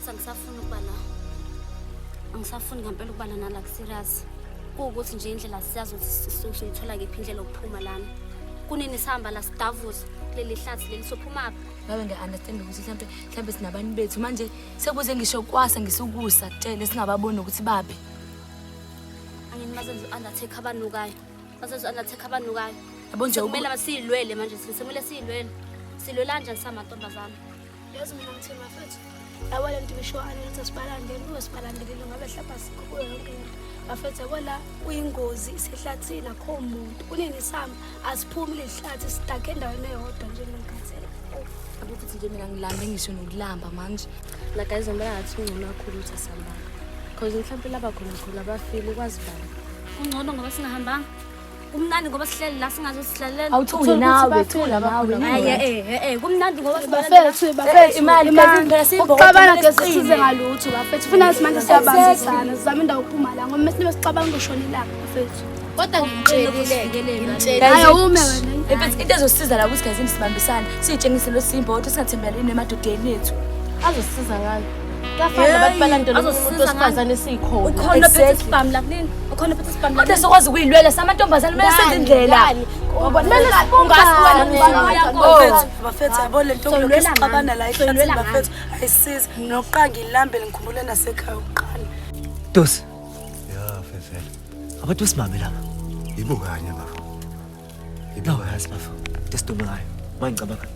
ngathi angisafuni ukuba la. Angisafuni ngempela ukuba lana la serious. Kuwukuthi nje indlela siyazi ukuthi siyithola kephi indlela yokuphuma lana. Kunini sihamba la sidavuza kuleli hlathi leli sophuma apha. Ngabe ngiya-understand ukuthi mhlawumbe sinabani bethu manje sekuze ngisho kwasa ngisukusa kutshele singababoni ukuthi babe. Angini mazenze undertake abanukayo. Mazenze undertake abanukayo. Yabo nje kumele masiyilwele manje sisemele siyilwele. Silwela kanjani samantombazana? Yazi mina ngithini mafethu. Yabo lento bisho ukuthi sibalandele uyosibalandelile ngabe hlapha sikho yonke into. Mafethu yabo la uyingozi isehlathini akho umuntu. Kunini sihamba asiphumi lehlathi sidake endaweni eyodwa nje ngikhathele. Yabo futhi nje mina ngilambe ngisho nokulamba manje. La guys ngibona ngathi ungcono kakhulu ukuthi asihamba. Because mhlawumbe laba khona abafili kwazi bani. Ungcono ngoba singahambanga. Kumnandi ngoba sihleli la singazo sihlalela. Awuthuli nawe thula nawe. Kumnandi ngoba bafethu imali phela sibho. Ucabanga ke sisize ngalutho bafethu. Funa simanje siyabambisana sizama indawo uphuma la ngoba mesibe sicabanga ukushonela bafethu. Kodwa ngimtshelile. Hayi ume wena. Ebese into ezosiza la ukuthi gazini sibambisana. Sitshengise lo simbo ukuthi singathembeleni emadodeni ethu. Azosisiza ngayo. Kuyafana abantu balandela umuntu osifazane esikhona. Ukhona phethe spam la kunini? Ukhona phethe spam la. Kodwa sokwazi ukuyilwela samantombazane mase senze indlela. Bafethu yabo lento lokuxabana la ehlathini bafethu ayisiza. Noqanga ilambele ngikhumbule nasekhaya uqala. Dosi. Ya fefela. Abantu besimame laba. Yibo kanye bafo. Yibo yazi bafo. Tesidume ngayo. Mangicabanga.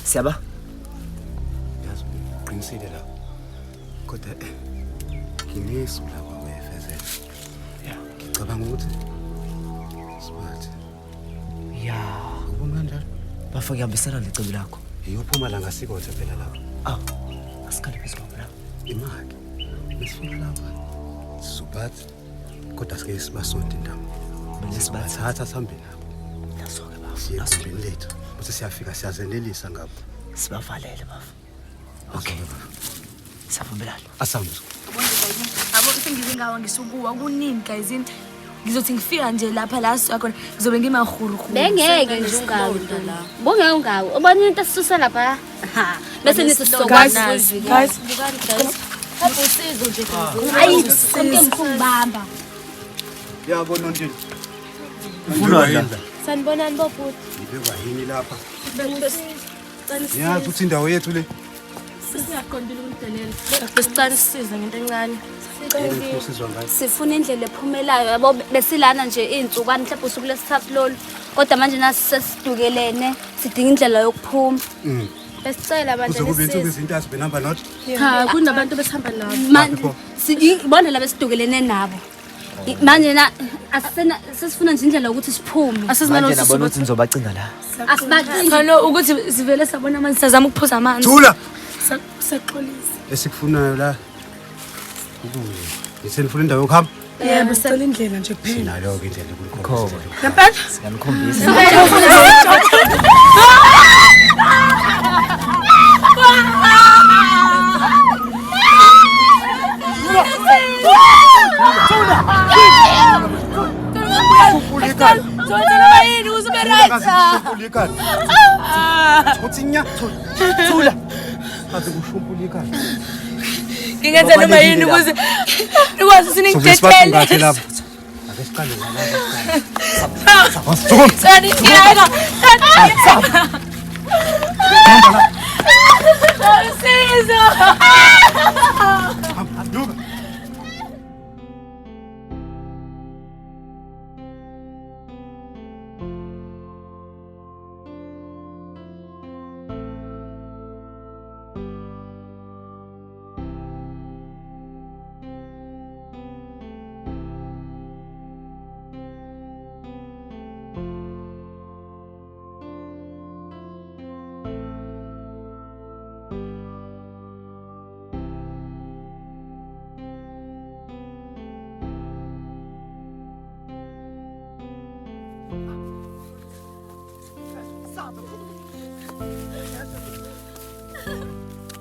Siyaba? Yazi uqinisile la. Kodwa ngimisa la kwawe fefela. Ya. Ngicabanga ukuthi sibathi. Ya. Ubona kanjani? Bafo ngiyambisana lecebo lakho. Iyophuma la ngasikothe phela lapha. Ah. Asikale phezulu lapha. Imali. Mesifika lapha. Sizobathi kodwa sike sibasonde indawo. Bese sibathatha sihambe nabo. Nasoke bafo. Siyasibili lethu. Bese siyafika siyazenelisa ngabo. Sibavalele bafo. Okay bafo. Savumelana. Asambe. Abo sengize ngawa ngisukuwa kunini guyisini. Ngizothi ngifika nje lapha la siyakhona ngizobe ngimahuru. Bengeke nje ungawi la. Bongeke ungawi. Ubona into esisusa lapha. Bese nithi sizokwazi. Guys. Usizo nje guyisini. Hayi konke ngikhubamba. Yabona Ntini. Ufuna la. Sanibonani bobhuti. Ibekwa yini lapha? Yazi ukuthi indawo yethu le. Siyaqondile ukudelela. Besicela sisize ngento encane. Usizwa ngayo. Sifuna indlela ephumelayo yabo besilana nje insukwana mhlawumbe usuku lesithathu lolu. Kodwa manje nasi sesidukelene sidinga indlela yokuphuma. Besicela manje Uzokube insuku nisize. izinto azibenamba not. Cha kunabantu besihamba nabo. Manje sibona la besidukelene nabo. Manje na asena sesifuna nje indlela ukuthi siphume. Asizinalo Manje nabona ukuthi nizobacinga la. Asibacingi. Khalo ukuthi sivele sabona manje sizama ukuphuza amanzi. Thula. Saxolisa. Esikufunayo la. Ngithe nifuna indawo yokuhamba. Yebo sicela indlela nje kuphela. Sinalo ke indlela enkulu. Khoba. Ngempela? Siyanikhombisa. Thula. Aze kushumpulika. Ngingenza noma yini ukuze nikwazi siningithethele. Ake siqale la. Sanitiyeka. Usizo.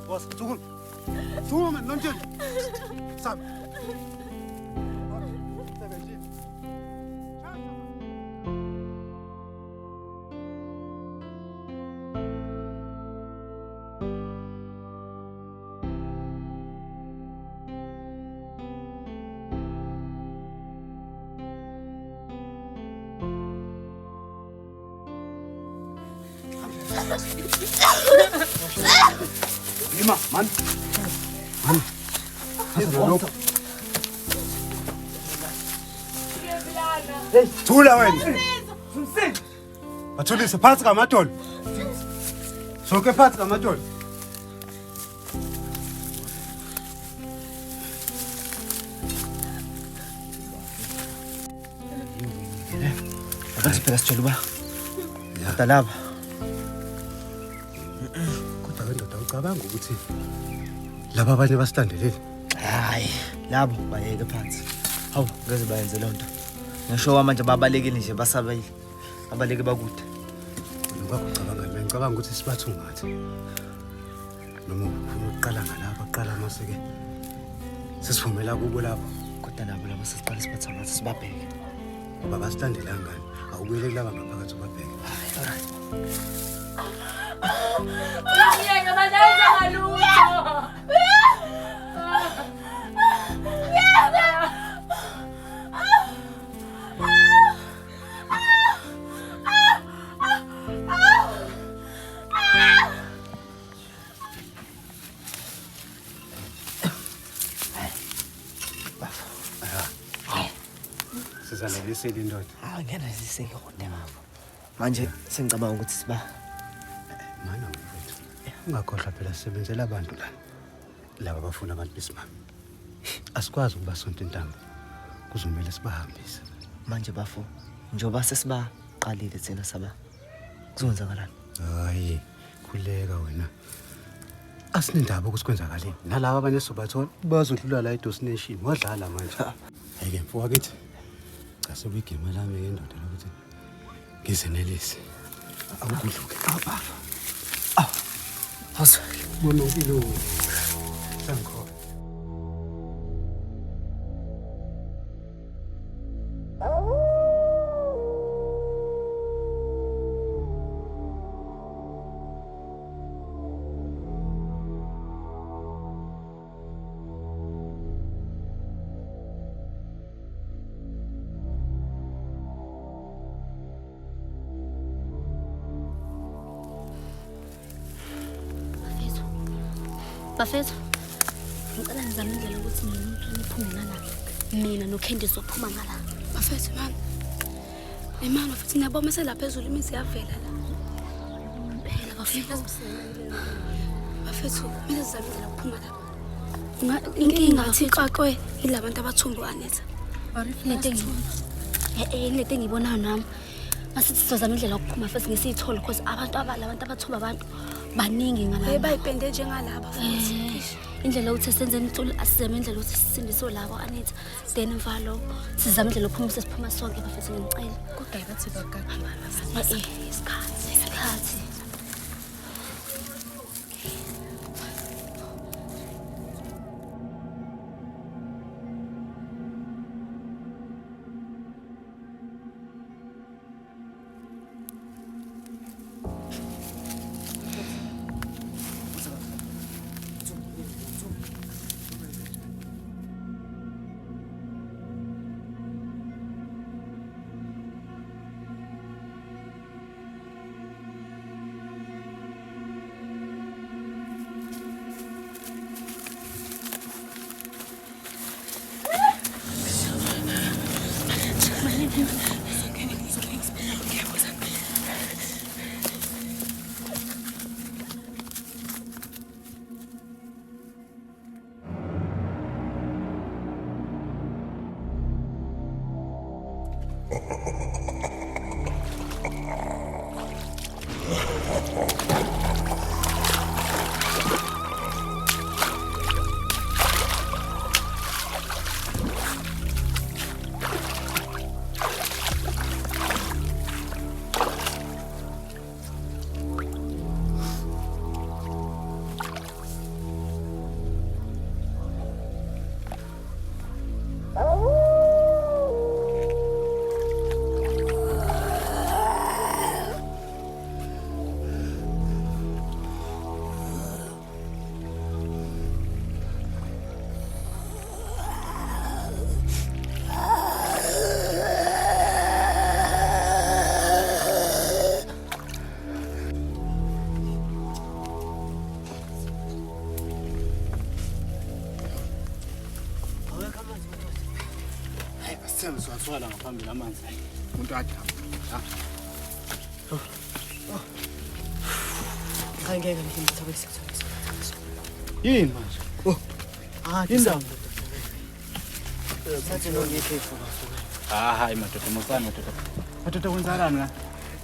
Boss, 조금. 조금만 넌 쌈. Lima, man. Man. Lokho. Hey, thula wena. Bathulise phansi kamadolo. Sonke phansi kamadolo. Abathi phela sitshela uba kodwa laba Kodwa wendoda ucabanga ukuthi laba abanye basilandelile. hayi labo bayeke phansi. Hawu ngeze bayenze loo nto. Ngisho manje babalekile nje basabile. Abaleke bakude. Ngoba ucabanga mina ngicabanga ukuthi sibathungathe. Noma ufuna ukuqala ngalapha aqala maseke. Sisivumela kubo lapho. Kodwa labo sesiqala siphatha ngathi sibabheke. Ngoba basilandelanga ngani. Awubuyele kulaba ngaphakathi ubabheke. Hayi alright. Ngiyeke banenza ngalutho. Sizalelisile indoda. Hayi ngena siseke kodwa ngapha. Manje sengicabanga ukuthi siba Mana mfethu. Ungakhohlwa phela sisebenzela abantu la. Laba abafuna abantu besimama. Asikwazi ukubasonta intambo. Kuzomela sibahambise. manje bafo njoba sesibaqalile thina saba kuzonzakalani. Hayi, khuleka wena. Asinendaba ukuthi kwenzakaleni. Nalabo abanye sobathola bazodlula la eDestination. Wadlala manje. Hayike mfowethu. Ngase kwigame lami ngendoda lokuthi ngizenelise. Awukudluke. Baba. Hawuza. Bona impilo. Sanko. Bafethu, ngicela ngizame indlela ukuthi ngimuntu niphume ngala. Mina noKendi sophuma ngala. Bafethu mama. Mama futhi ngiyabona selapha phezulu imizi yavela la. Phela bafethu. Bafethu, mina sizame indlela ukuphuma la. Inkinga ngathi iqaqwe yilabantu abathumbu Aneta. Lento engiyibonayo nami. Masithi sizozama indlela yokuphuma futhi ngisiyithola because abantu abathumba abantu baningi ngala. Bayipende njengalaba futhi. Indlela ukuthi senzeni iculu asizame indlela ukuthi sisindiswe labo Anita. Then emva lo sizame indlela yokuphuma sesiphuma sonke bafethu ngicela. Kodwa bathi bagada. Isikhathi. Sithembe siwathwala ngaphambili amanzi. Umuntu adama. Angeke ngithabe sikuthola. Yini manje? Indaba. Sathi lo ngekhefu. Hayi madoda masana madoda. Madoda kwenzakalani la?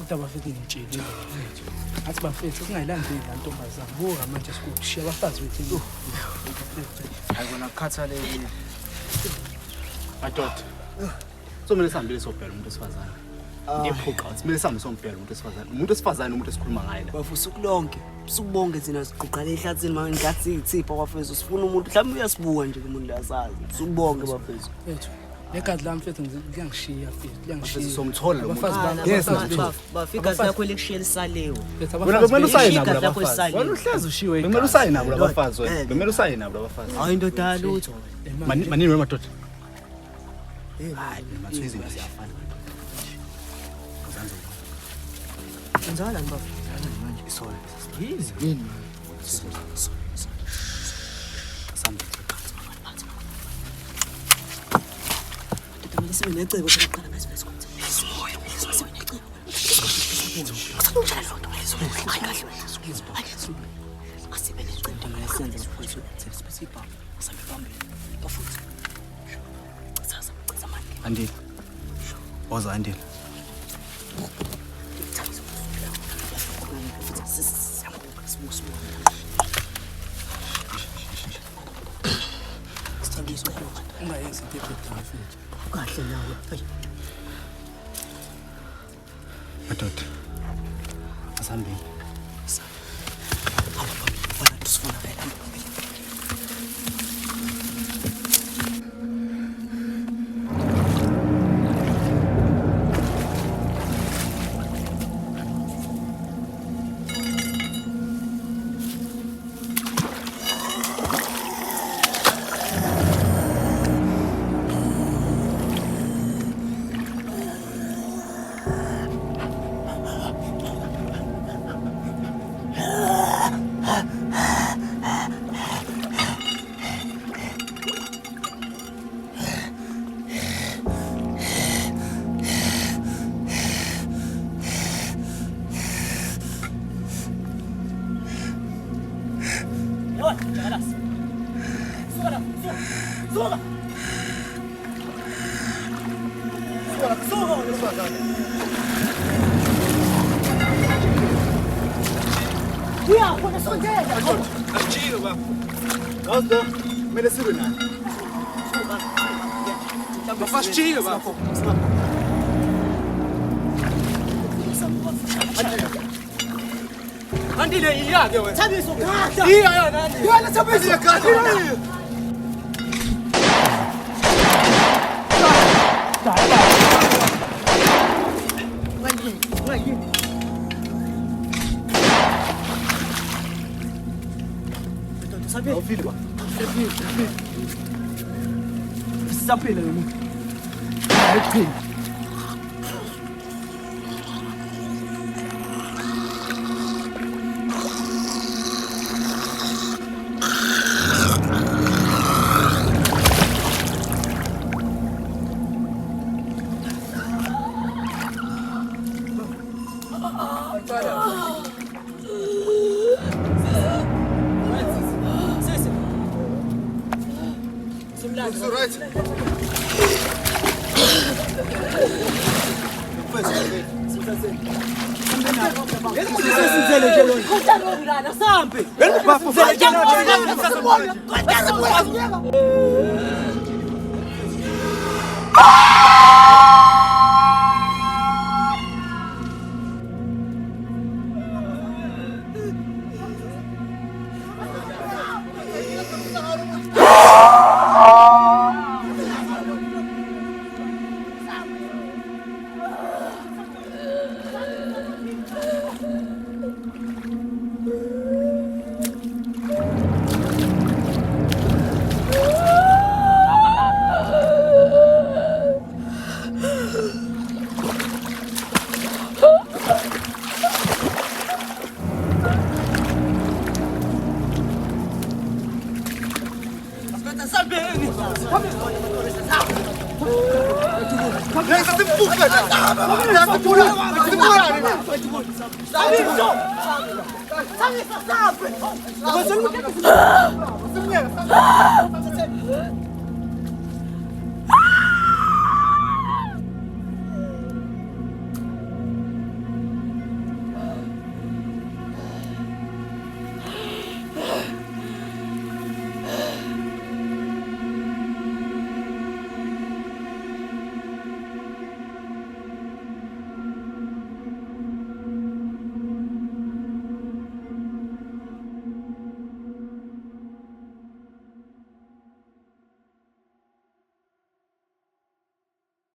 Udaba bafethu ngitshela athi bafethu kungayilandeli la ntombazana buka manje sikushiya abafazi bethu Ayibona kukhathalekile. Madoda. Somele sihambile sobhela umuntu esifazana. Ngiyephuqa ukuthi kumele sihambe sombhela umuntu esifazana. Umuntu esifazana umuntu esikhuluma ngaye la. Bafusa ukulonke. Sukubonge thina siquqala ehlathini manje ngathi ithipha bafethu sifuna umuntu mhlawumbe uyasibuka nje umuntu lasazi. Sukubonge bafethu. bethu nekadi lami mfethu ngiyangishiya fethu kuyangishiya Somthola lo muntu. abafazi Yes Bafika sakho lekushiya lisalewe. Wena kumele usaye nabo Igazi lakho labafazi. lisaliwe. wena uhlezi ushiwe Kumele usaye nabo labafazi wena. Kumele usaye nabo labafazi. Hayi indoda yalutho. Manini wena madoda. Hayi mathizi siyafana. Ngizala ngibaba. Isole. Yini? Sambe. Sibe necebo sokuqala ngasifethu konke. Sibe necebo. Asibe necebo ngasenza mfowethu sibhamba. Asambe phambili. Bafuthu. Sasa manje. Andile. Oza andile. ungayenzi into ebhedayo fethu Kahle nawe. Madoda. Asambe. Fana tusifuna vela. Achilo baba. Awuzo, kumele sibe naye. Bafashilo baba. Andile iyake wena. Thabiso khahla. Iya yona andile. Wena thabiso khahla. Awufili ba? Sisaphila lo muntu. Hayi. Sabe,